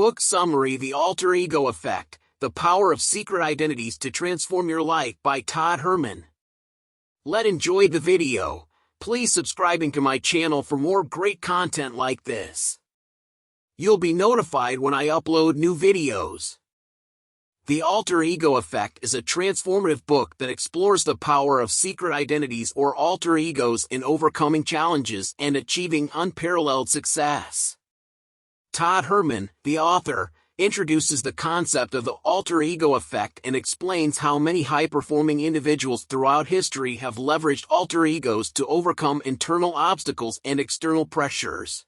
Book Summary: The Alter Ego Effect, The Power of Secret Identities to Transform Your Life by Todd Herman. Let's enjoy the video. Please subscribing to my channel for more great content like this. You'll be notified when I upload new videos. The Alter Ego Effect is a transformative book that explores the power of secret identities or alter egos in overcoming challenges and achieving unparalleled success. Todd Herman, the author, introduces the concept of the alter ego effect and explains how many high-performing individuals throughout history have leveraged alter egos to overcome internal obstacles and external pressures.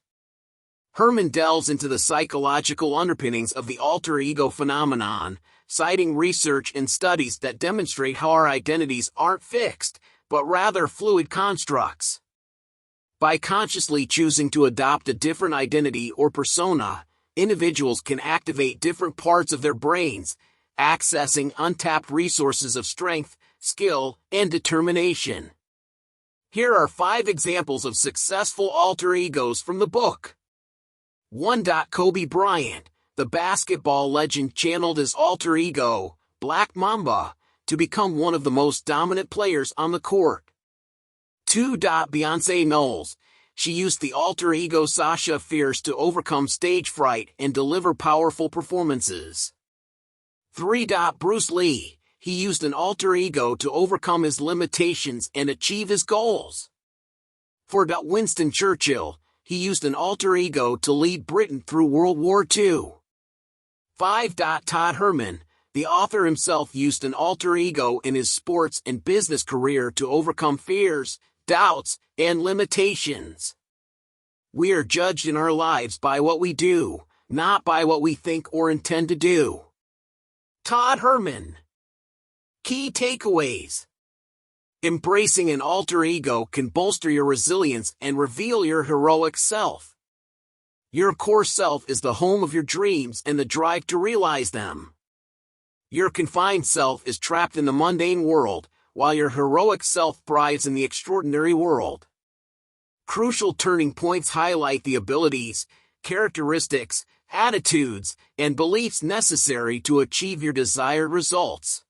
Herman delves into the psychological underpinnings of the alter ego phenomenon, citing research and studies that demonstrate how our identities aren't fixed, but rather fluid constructs. By consciously choosing to adopt a different identity or persona, individuals can activate different parts of their brains, accessing untapped resources of strength, skill, and determination. Here are 5 examples of successful alter egos from the book. 1. Kobe Bryant, the basketball legend, channeled his alter ego, Black Mamba, to become one of the most dominant players on the court. 2. Beyoncé Knowles, she used the alter ego Sasha Fierce to overcome stage fright and deliver powerful performances. 3. Bruce Lee, he used an alter ego to overcome his limitations and achieve his goals. 4. Winston Churchill, he used an alter ego to lead Britain through World War II. 5. Todd Herman, the author himself, used an alter ego in his sports and business career to overcome fears, doubts, and limitations. We are judged in our lives by what we do, not by what we think or intend to do. Todd Herman. Key takeaways. Embracing an alter ego can bolster your resilience and reveal your heroic self. Your core self is the home of your dreams and the drive to realize them. Your confined self is trapped in the mundane world, while your heroic self thrives in the extraordinary world. Crucial turning points highlight the abilities, characteristics, attitudes, and beliefs necessary to achieve your desired results.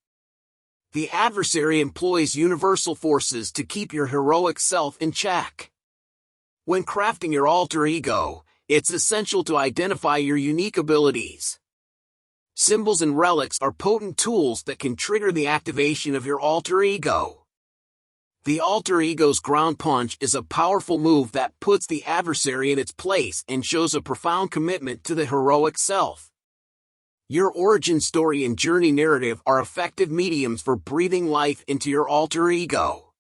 The adversary employs universal forces to keep your heroic self in check. When crafting your alter ego, it's essential to identify your unique abilities. Symbols and relics are potent tools that can trigger the activation of your alter ego. The alter ego's ground punch is a powerful move that puts the adversary in its place and shows a profound commitment to the heroic self. Your origin story and journey narrative are effective mediums for breathing life into your alter ego.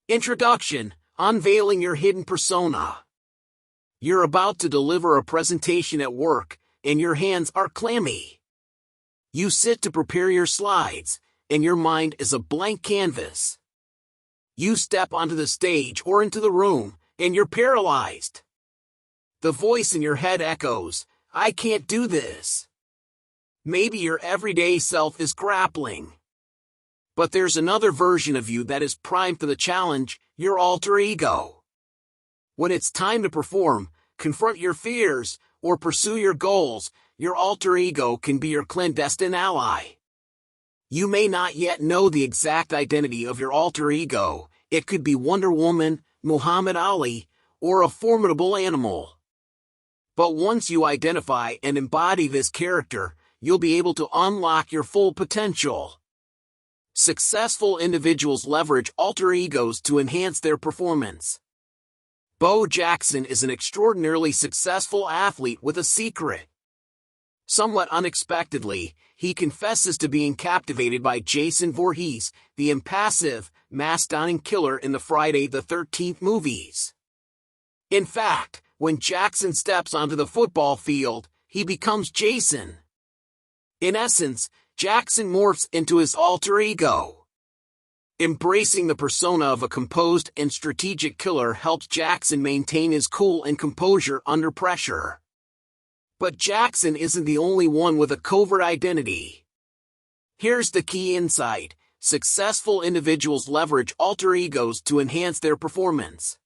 Introduction: Unveiling your hidden persona. You're about to deliver a presentation at work, and your hands are clammy. You sit to prepare your slides, and your mind is a blank canvas. You step onto the stage or into the room, and you're paralyzed. The voice in your head echoes, "I can't do this." Maybe your everyday self is grappling. But there's another version of you that is primed for the challenge, your alter ego. When it's time to perform, confront your fears, or pursue your goals, your alter ego can be your clandestine ally. You may not yet know the exact identity of your alter ego. It could be Wonder Woman, Muhammad Ali, or a formidable animal. But once you identify and embody this character, you'll be able to unlock your full potential. Successful individuals leverage alter egos to enhance their performance. Bo Jackson is an extraordinarily successful athlete with a secret. Somewhat unexpectedly, he confesses to being captivated by Jason Voorhees, the impassive, mask-donning killer in the Friday the 13th movies. In fact, when Jackson steps onto the football field, he becomes Jason. In essence, Jackson morphs into his alter ego. Embracing the persona of a composed and strategic killer helps Jackson maintain his cool and composure under pressure. But Jackson isn't the only one with a covert identity. Here's the key insight: successful individuals leverage alter egos to enhance their performance.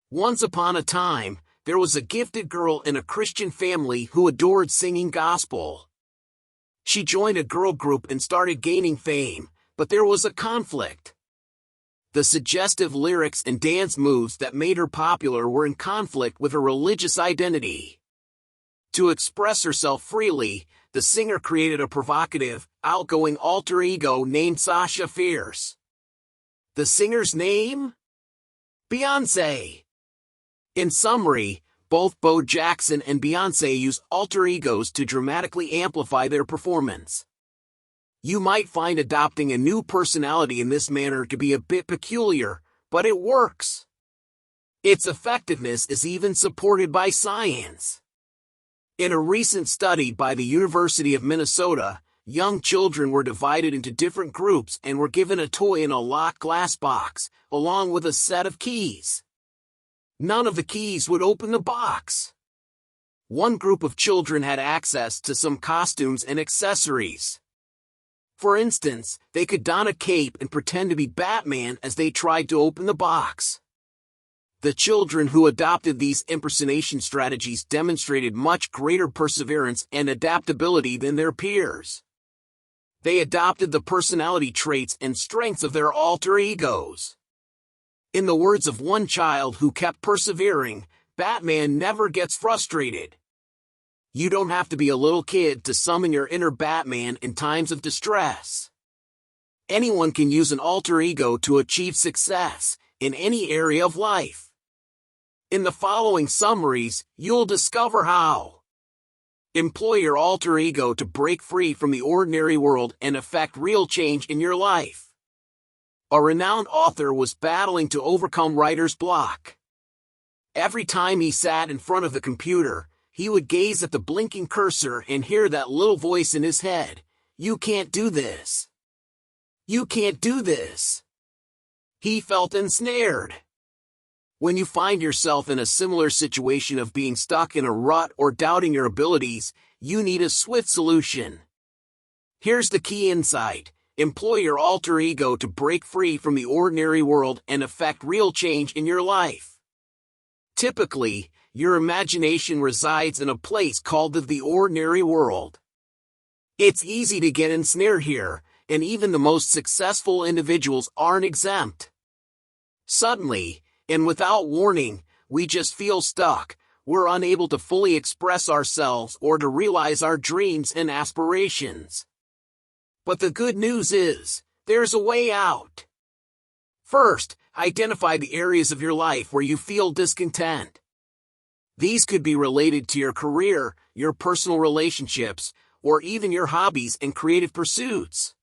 Once upon a time, there was a gifted girl in a Christian family who adored singing gospel. She joined a girl group and started gaining fame, but there was a conflict. The suggestive lyrics and dance moves that made her popular were in conflict with her religious identity. To express herself freely, the singer created a provocative, outgoing alter ego named Sasha Fierce. The singer's name? Beyoncé. In summary, both Bo Jackson and Beyoncé use alter egos to dramatically amplify their performance. You might find adopting a new personality in this manner to be a bit peculiar, but it works. Its effectiveness is even supported by science. In a recent study by the University of Minnesota, young children were divided into different groups and were given a toy in a locked glass box, along with a set of keys. None of the keys would open the box. One group of children had access to some costumes and accessories. For instance, they could don a cape and pretend to be Batman as they tried to open the box. The children who adopted these impersonation strategies demonstrated much greater perseverance and adaptability than their peers. They adopted the personality traits and strengths of their alter egos. In the words of one child who kept persevering, Batman never gets frustrated. You don't have to be a little kid to summon your inner Batman in times of distress. Anyone can use an alter ego to achieve success in any area of life. In the following summaries, you'll discover how. Employ your alter ego to break free from the ordinary world and effect real change in your life. A renowned author was battling to overcome writer's block. Every time he sat in front of the computer, he would gaze at the blinking cursor and hear that little voice in his head, "You can't do this. You can't do this." He felt ensnared. When you find yourself in a similar situation of being stuck in a rut or doubting your abilities, you need a swift solution. Here's the key insight. Employ your alter ego to break free from the ordinary world and effect real change in your life. Typically, your imagination resides in a place called the ordinary world. It's easy to get ensnared here, and even the most successful individuals aren't exempt. Suddenly, and without warning, we just feel stuck. We're unable to fully express ourselves or to realize our dreams and aspirations. But the good news is, there's a way out. First, identify the areas of your life where you feel discontent. These could be related to your career, your personal relationships, or even your hobbies and creative pursuits.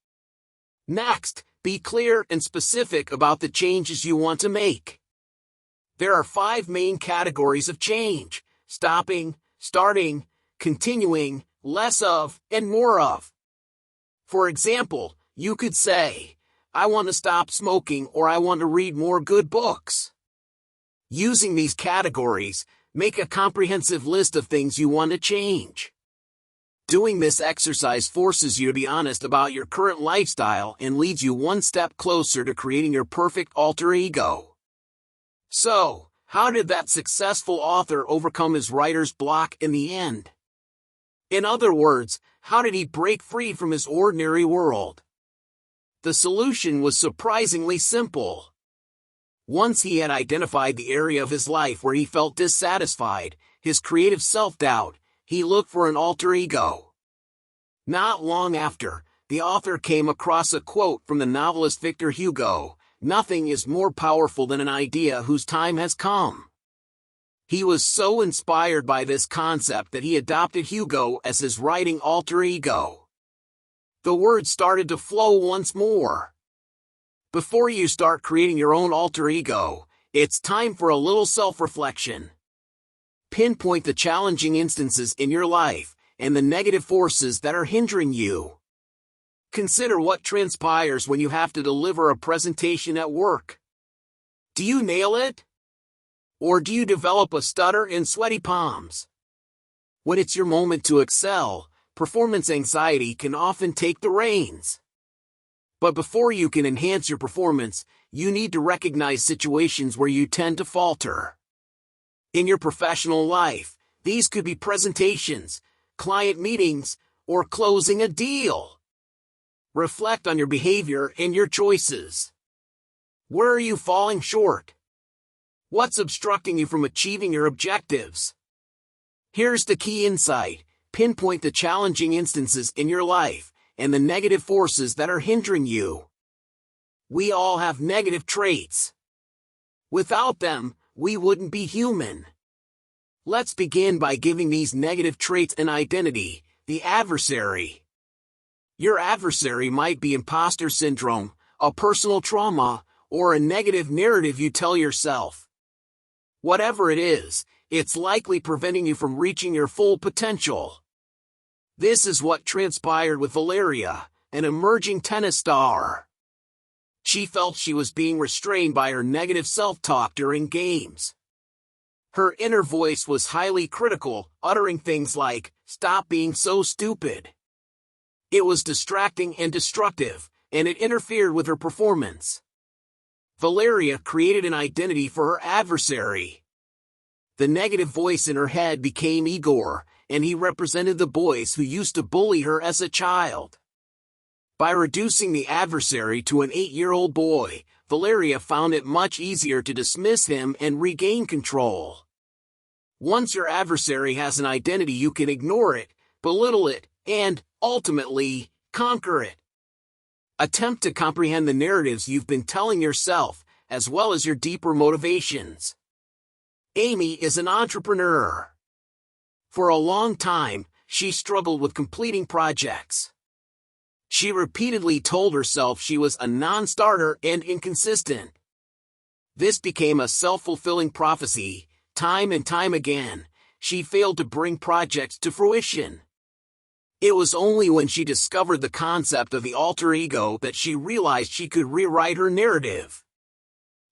Next, be clear and specific about the changes you want to make. There are 5 main categories of change: stopping, starting, continuing, less of, and more of. For example, you could say, "I want to stop smoking," or "I want to read more good books." Using these categories, make a comprehensive list of things you want to change. Doing this exercise forces you to be honest about your current lifestyle and leads you one step closer to creating your perfect alter ego. So, how did that successful author overcome his writer's block in the end? In other words, how did he break free from his ordinary world? The solution was surprisingly simple. Once he had identified the area of his life where he felt dissatisfied, his creative self-doubt, he looked for an alter ego. Not long after, the author came across a quote from the novelist Victor Hugo, "Nothing is more powerful than an idea whose time has come." He was so inspired by this concept that he adopted Hugo as his writing alter ego. The words started to flow once more. Before you start creating your own alter ego, it's time for a little self-reflection. Pinpoint the challenging instances in your life and the negative forces that are hindering you. Consider what transpires when you have to deliver a presentation at work. Do you nail it? Or do you develop a stutter and sweaty palms? When it's your moment to excel, performance anxiety can often take the reins. But before you can enhance your performance, you need to recognize situations where you tend to falter. In your professional life, these could be presentations, client meetings, or closing a deal. Reflect on your behavior and your choices. Where are you falling short? What's obstructing you from achieving your objectives? Here's the key insight. Pinpoint the challenging instances in your life and the negative forces that are hindering you. We all have negative traits. Without them, we wouldn't be human. Let's begin by giving these negative traits an identity: the adversary. Your adversary might be imposter syndrome, a personal trauma, or a negative narrative you tell yourself. Whatever it is, it's likely preventing you from reaching your full potential. This is what transpired with Valeria, an emerging tennis star. She felt she was being restrained by her negative self-talk during games. Her inner voice was highly critical, uttering things like, "Stop being so stupid." It was distracting and destructive, and it interfered with her performance. Valeria created an identity for her adversary. The negative voice in her head became Igor, and he represented the boys who used to bully her as a child. By reducing the adversary to an 8-year-old boy, Valeria found it much easier to dismiss him and regain control. Once your adversary has an identity, you can ignore it, belittle it, and, ultimately, conquer it. Attempt to comprehend the narratives you've been telling yourself, as well as your deeper motivations. Amy is an entrepreneur. For a long time, she struggled with completing projects. She repeatedly told herself she was a non-starter and inconsistent. This became a self-fulfilling prophecy. Time and time again, she failed to bring projects to fruition. It was only when she discovered the concept of the alter ego that she realized she could rewrite her narrative.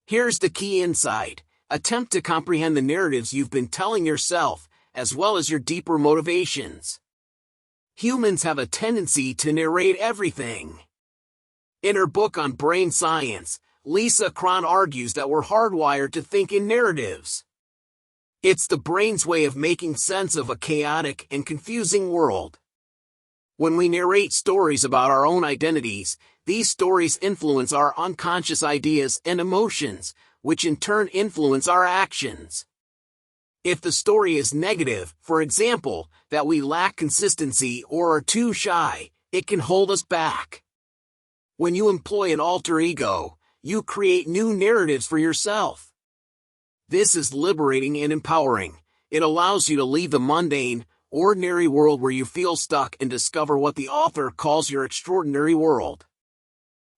Here's the key insight. Attempt to comprehend the narratives you've been telling yourself, as well as your deeper motivations. Humans have a tendency to narrate everything. In her book on brain science, Lisa Cron argues that we're hardwired to think in narratives. It's the brain's way of making sense of a chaotic and confusing world. When we narrate stories about our own identities, these stories influence our unconscious ideas and emotions, which in turn influence our actions. If the story is negative, for example, that we lack consistency or are too shy, it can hold us back. When you employ an alter ego, you create new narratives for yourself. This is liberating and empowering. It allows you to leave the mundane, ordinary world where you feel stuck and discover what the author calls your extraordinary world.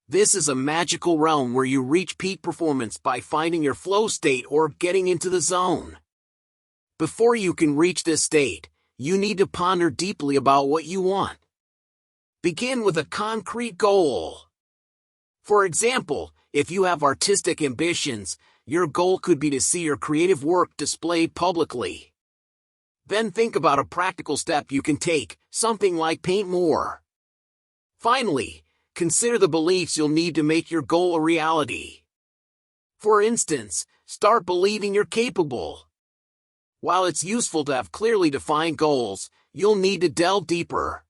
This is a magical realm where you reach peak performance by finding your flow state or getting into the zone. Before you can reach this state, you need to ponder deeply about what you want. Begin with a concrete goal. For example, if you have artistic ambitions, your goal could be to see your creative work displayed publicly. Then think about a practical step you can take, something like paint more. Finally, consider the beliefs you'll need to make your goal a reality. For instance, start believing you're capable. While it's useful to have clearly defined goals, you'll need to delve deeper.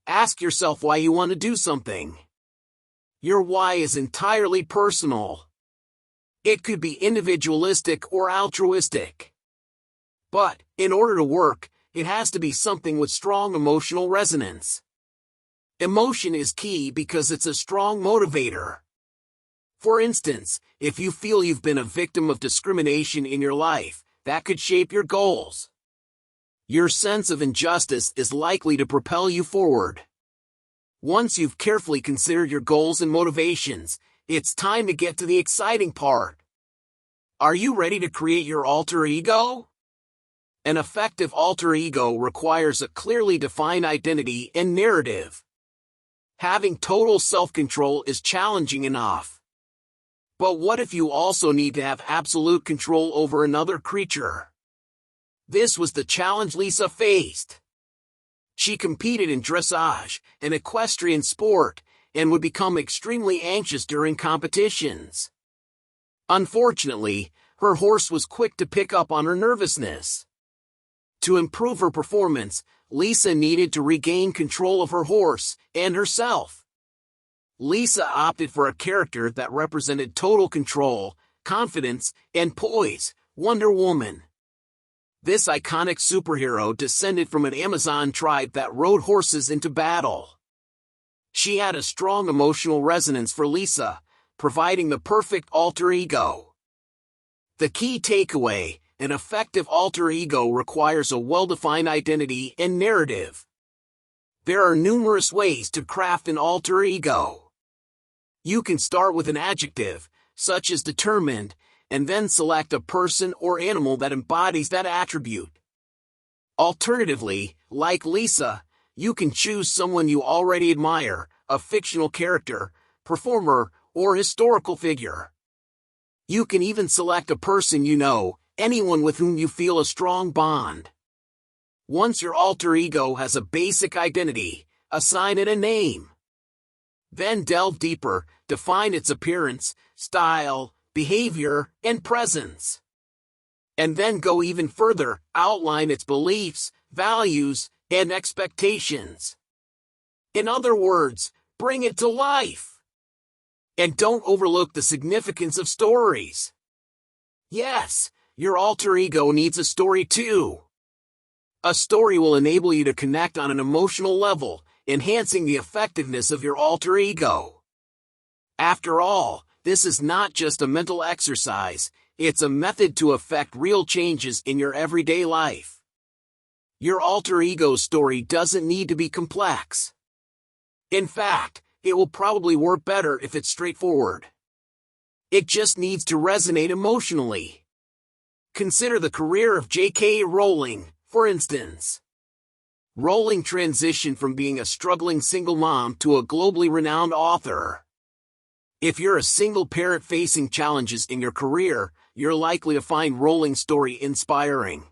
Ask yourself why you want to do something. Your why is entirely personal. It could be individualistic or altruistic. But, in order to work, it has to be something with strong emotional resonance. Emotion is key because it's a strong motivator. For instance, if you feel you've been a victim of discrimination in your life, that could shape your goals. Your sense of injustice is likely to propel you forward. Once you've carefully considered your goals and motivations, it's time to get to the exciting part. Are you ready to create your alter ego? An effective alter ego requires a clearly defined identity and narrative. Having total self-control is challenging enough. But what if you also need to have absolute control over another creature? This was the challenge Lisa faced. She competed in dressage, an equestrian sport, and would become extremely anxious during competitions. Unfortunately, her horse was quick to pick up on her nervousness. To improve her performance, Lisa needed to regain control of her horse and herself. Lisa opted for a character that represented total control, confidence, and poise, Wonder Woman. This iconic superhero descended from an Amazon tribe that rode horses into battle. She had a strong emotional resonance for Lisa, providing the perfect alter ego. The key takeaway: an effective alter ego requires a well-defined identity and narrative. There are numerous ways to craft an alter ego. You can start with an adjective, such as determined, and then select a person or animal that embodies that attribute. Alternatively, like Lisa, you can choose someone you already admire, a fictional character, performer, or historical figure. You can even select a person you know, anyone with whom you feel a strong bond. Once your alter ego has a basic identity, assign it a name. Then delve deeper, define its appearance, style, behavior, and presence. And then go even further, outline its beliefs, values, and expectations. In other words, bring it to life. And don't overlook the significance of stories. Yes, your alter ego needs a story too. A story will enable you to connect on an emotional level, enhancing the effectiveness of your alter ego. After all, this is not just a mental exercise, it's a method to effect real changes in your everyday life. Your alter ego story doesn't need to be complex. In fact, it will probably work better if it's straightforward. It just needs to resonate emotionally. Consider the career of J.K. Rowling, for instance. Rowling transitioned from being a struggling single mom to a globally renowned author. If you're a single parent facing challenges in your career, you're likely to find Rowling's story inspiring.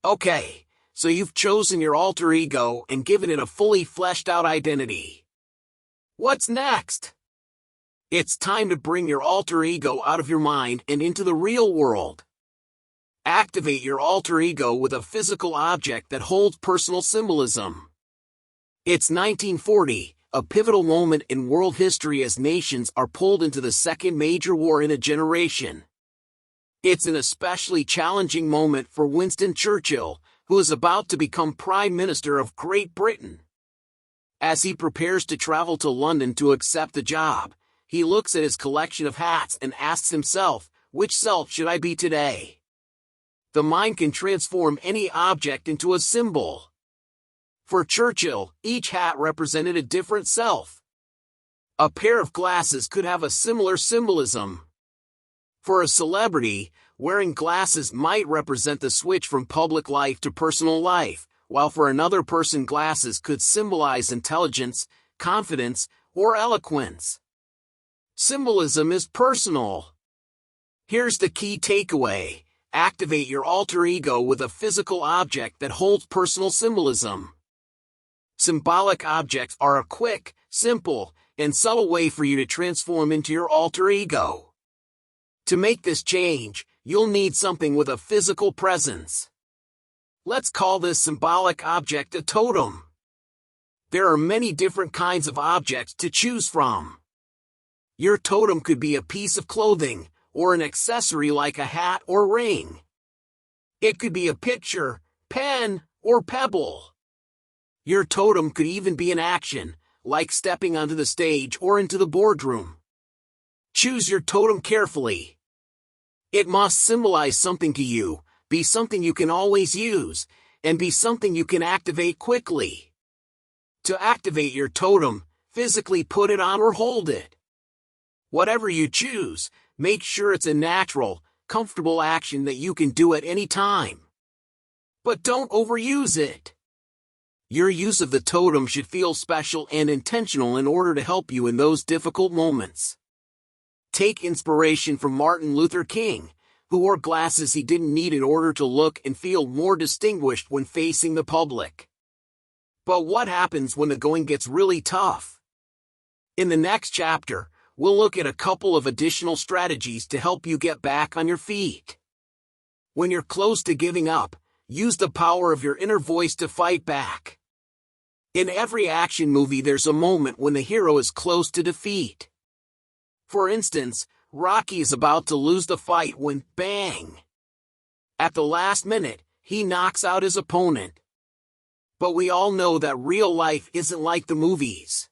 Okay, so you've chosen your alter ego and given it a fully fleshed out identity. What's next? It's time to bring your alter ego out of your mind and into the real world. Activate your alter ego with a physical object that holds personal symbolism. It's 1940. A pivotal moment in world history as nations are pulled into the second major war in a generation. It's an especially challenging moment for Winston Churchill, who is about to become Prime Minister of Great Britain. As he prepares to travel to London to accept the job, he looks at his collection of hats and asks himself, which self should I be today? The mind can transform any object into a symbol. For Churchill, each hat represented a different self. A pair of glasses could have a similar symbolism. For a celebrity, wearing glasses might represent the switch from public life to personal life, while for another person glasses could symbolize intelligence, confidence, or eloquence. Symbolism is personal. Here's the key takeaway: activate your alter ego with a physical object that holds personal symbolism. Symbolic objects are a quick, simple, and subtle way for you to transform into your alter ego. To make this change, you'll need something with a physical presence. Let's call this symbolic object a totem. There are many different kinds of objects to choose from. Your totem could be a piece of clothing, or an accessory like a hat or ring. It could be a picture, pen, or pebble. Your totem could even be an action, like stepping onto the stage or into the boardroom. Choose your totem carefully. It must symbolize something to you, be something you can always use, and be something you can activate quickly. To activate your totem, physically put it on or hold it. Whatever you choose, make sure it's a natural, comfortable action that you can do at any time. But don't overuse it. Your use of the totem should feel special and intentional in order to help you in those difficult moments. Take inspiration from Martin Luther King, who wore glasses he didn't need in order to look and feel more distinguished when facing the public. But what happens when the going gets really tough? In the next chapter, we'll look at a couple of additional strategies to help you get back on your feet. When you're close to giving up, use the power of your inner voice to fight back. In every action movie there's a moment when the hero is close to defeat. For instance, Rocky is about to lose the fight when, bang! At the last minute, he knocks out his opponent. But we all know that real life isn't like the movies.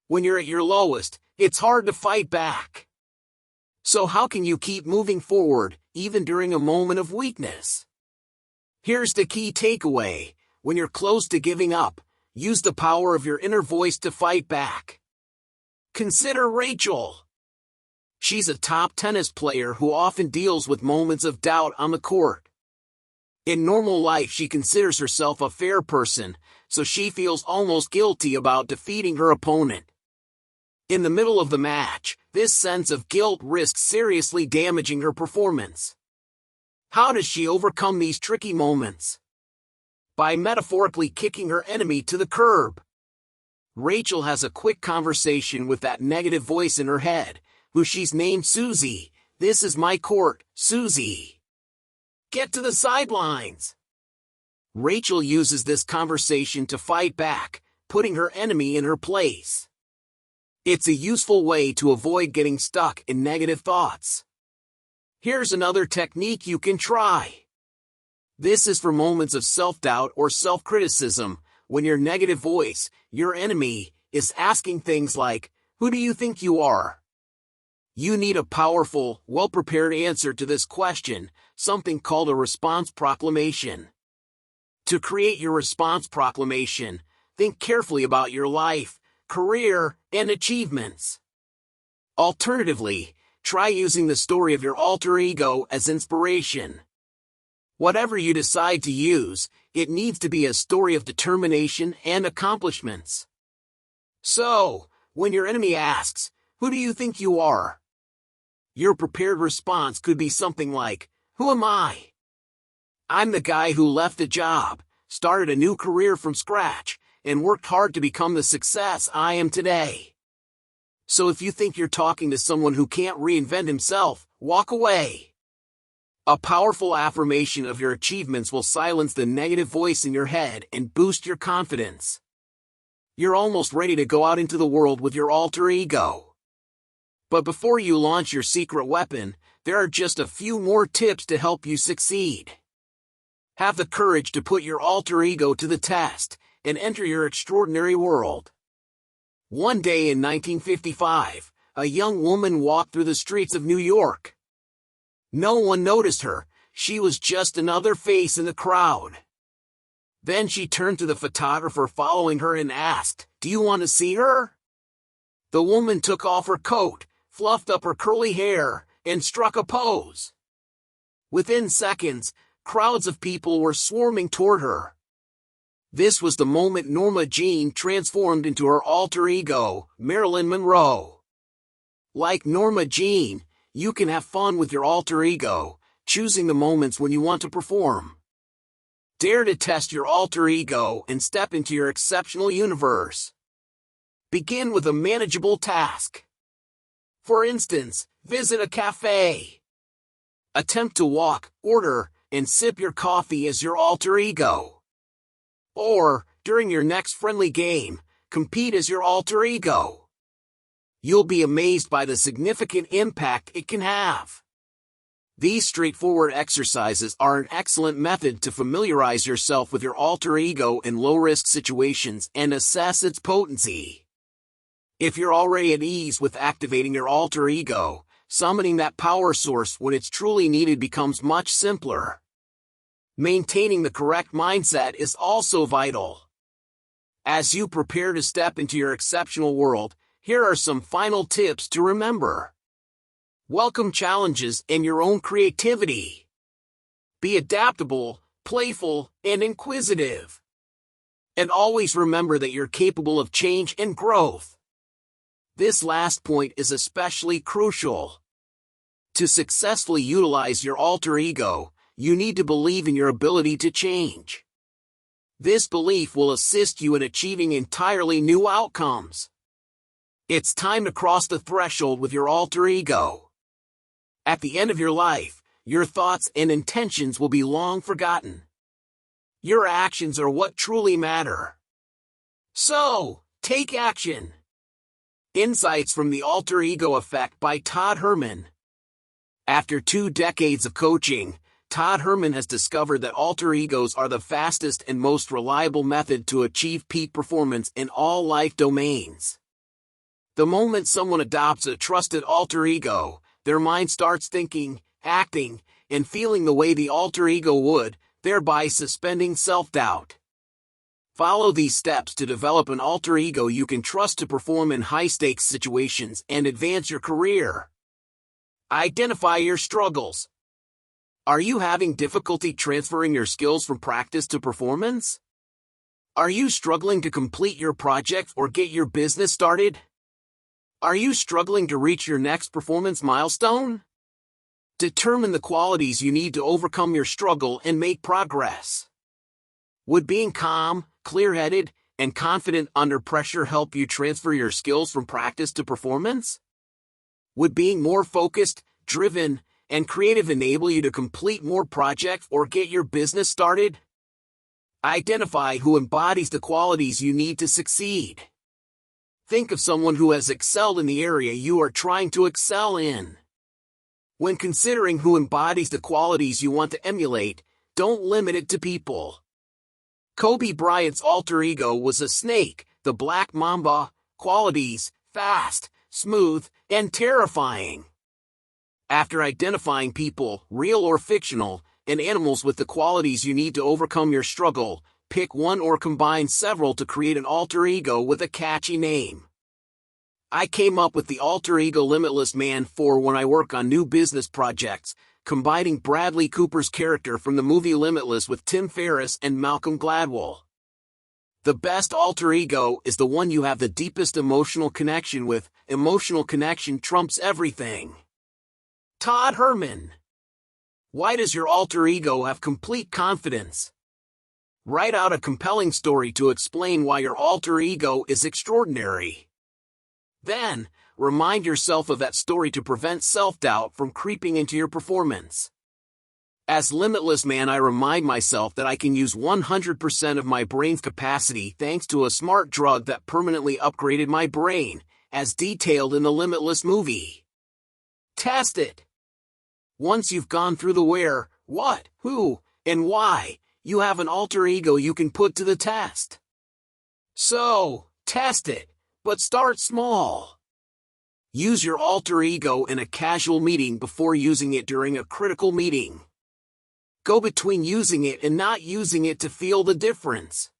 When you're at your lowest, it's hard to fight back. So how can you keep moving forward, even during a moment of weakness? Here's the key takeaway: when you're close to giving up, use the power of your inner voice to fight back. Consider Rachel. She's a top tennis player who often deals with moments of doubt on the court. In normal life she considers herself a fair person, so she feels almost guilty about defeating her opponent. In the middle of the match, this sense of guilt risks seriously damaging her performance. How does she overcome these tricky moments? By metaphorically kicking her enemy to the curb. Rachel has a quick conversation with that negative voice in her head, who she's named Susie. "This is my court, Susie. Get to the sidelines." Rachel uses this conversation to fight back, putting her enemy in her place. It's a useful way to avoid getting stuck in negative thoughts. Here's another technique you can try. This is for moments of self-doubt or self-criticism, when your negative voice, your enemy, is asking things like, "Who do you think you are?" You need a powerful, well-prepared answer to this question, something called a response proclamation. To create your response proclamation, think carefully about your life, career, and achievements. Alternatively, try using the story of your alter ego as inspiration. Whatever you decide to use, it needs to be a story of determination and accomplishments. So, when your enemy asks, "Who do you think you are?" your prepared response could be something like, "Who am I? I'm the guy who left a job, started a new career from scratch, and worked hard to become the success I am today." So if you think you're talking to someone who can't reinvent himself, walk away. A powerful affirmation of your achievements will silence the negative voice in your head and boost your confidence. You're almost ready to go out into the world with your alter ego. But before you launch your secret weapon, there are just a few more tips to help you succeed. Have the courage to put your alter ego to the test and enter your extraordinary world. One day in 1955, a young woman walked through the streets of New York. No one noticed her, she was just another face in the crowd. Then she turned to the photographer following her and asked, "Do you want to see her?" The woman took off her coat, fluffed up her curly hair, and struck a pose. Within seconds, crowds of people were swarming toward her. This was the moment Norma Jean transformed into her alter ego, Marilyn Monroe. Like Norma Jean, you can have fun with your alter ego, choosing the moments when you want to perform. Dare to test your alter ego and step into your exceptional universe. Begin with a manageable task. For instance, visit a cafe. Attempt to walk, order, and sip your coffee as your alter ego. Or, during your next friendly game, compete as your alter ego. You'll be amazed by the significant impact it can have. These straightforward exercises are an excellent method to familiarize yourself with your alter ego in low-risk situations and assess its potency. If you're already at ease with activating your alter ego, summoning that power source when it's truly needed becomes much simpler. Maintaining the correct mindset is also vital. As you prepare to step into your exceptional world, here are some final tips to remember. Welcome challenges and your own creativity. Be adaptable, playful, and inquisitive. And always remember that you're capable of change and growth. This last point is especially crucial. To successfully utilize your alter ego, you need to believe in your ability to change. This belief will assist you in achieving entirely new outcomes. It's time to cross the threshold with your alter ego. At the end of your life, your thoughts and intentions will be long forgotten. Your actions are what truly matter. So, take action. Insights from the Alter Ego Effect by Todd Herman. After 2 decades of coaching, Todd Herman has discovered that alter egos are the fastest and most reliable method to achieve peak performance in all life domains. The moment someone adopts a trusted alter ego, their mind starts thinking, acting, and feeling the way the alter ego would, thereby suspending self-doubt. Follow these steps to develop an alter ego you can trust to perform in high-stakes situations and advance your career. Identify your struggles. Are you having difficulty transferring your skills from practice to performance? Are you struggling to complete your project or get your business started? Are you struggling to reach your next performance milestone? Determine the qualities you need to overcome your struggle and make progress. Would being calm, clear-headed, and confident under pressure help you transfer your skills from practice to performance? Would being more focused, driven, and creative enable you to complete more projects or get your business started? Identify who embodies the qualities you need to succeed. Think of someone who has excelled in the area you are trying to excel in. When considering who embodies the qualities you want to emulate, don't limit it to people. Kobe Bryant's alter ego was a snake, the black mamba, qualities, fast, smooth, and terrifying. After identifying people, real or fictional, and animals with the qualities you need to overcome your struggle, pick one or combine several to create an alter ego with a catchy name. I came up with the alter ego Limitless Man for when I work on new business projects, combining Bradley Cooper's character from the movie Limitless with Tim Ferriss and Malcolm Gladwell. The best alter ego is the one you have the deepest emotional connection with. Emotional connection trumps everything. Todd Herman. Why does your alter ego have complete confidence? Write out a compelling story to explain why your alter ego is extraordinary. Then, remind yourself of that story to prevent self-doubt from creeping into your performance. As Limitless Man, I remind myself that I can use 100% of my brain's capacity thanks to a smart drug that permanently upgraded my brain, as detailed in the Limitless movie. Test it. Once you've gone through the where, what, who, and why, you have an alter ego you can put to the test. So, test it, but start small. Use your alter ego in a casual meeting before using it during a critical meeting. Go between using it and not using it to feel the difference.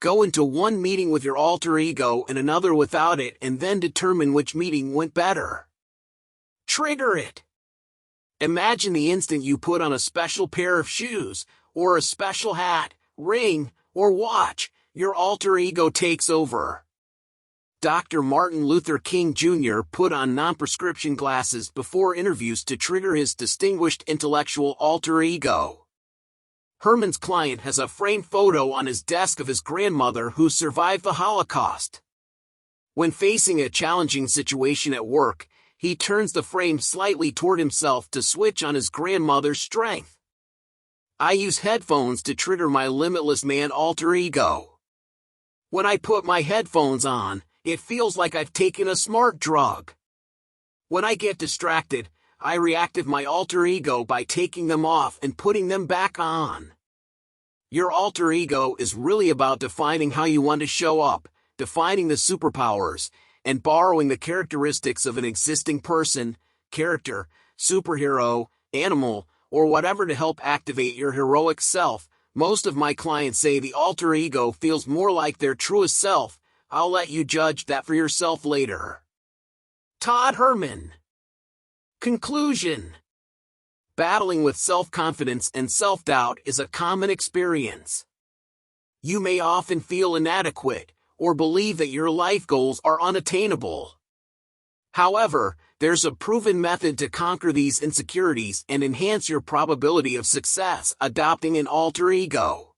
Go into one meeting with your alter ego and another without it, and then determine which meeting went better. Trigger it. Imagine the instant you put on a special pair of shoes, or a special hat, ring, or watch, your alter ego takes over. Dr. Martin Luther King Jr. put on non-prescription glasses before interviews to trigger his distinguished intellectual alter ego. Herman's client has a framed photo on his desk of his grandmother who survived the Holocaust. When facing a challenging situation at work, he turns the frame slightly toward himself to switch on his grandmother's strength. I use headphones to trigger my Limitless Man alter ego. When I put my headphones on, it feels like I've taken a smart drug. When I get distracted, I reactive my alter ego by taking them off and putting them back on. Your alter ego is really about defining how you want to show up, defining the superpowers, and borrowing the characteristics of an existing person, character, superhero, animal, or whatever to help activate your heroic self. Most of my clients say the alter ego feels more like their truest self. I'll let you judge that for yourself later. Todd Herman. Conclusion. Battling with self-confidence and self-doubt is a common experience. You may often feel inadequate, or believe that your life goals are unattainable. However, there's a proven method to conquer these insecurities and enhance your probability of success: adopting an alter ego.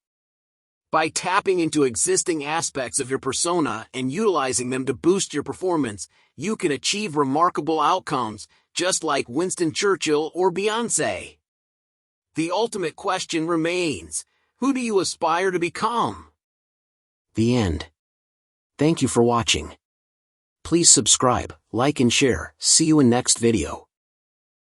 By tapping into existing aspects of your persona and utilizing them to boost your performance, you can achieve remarkable outcomes, just like Winston Churchill or Beyoncé. The ultimate question remains: who do you aspire to become? The end. Thank you for watching. Please subscribe, like and share. See you in next video.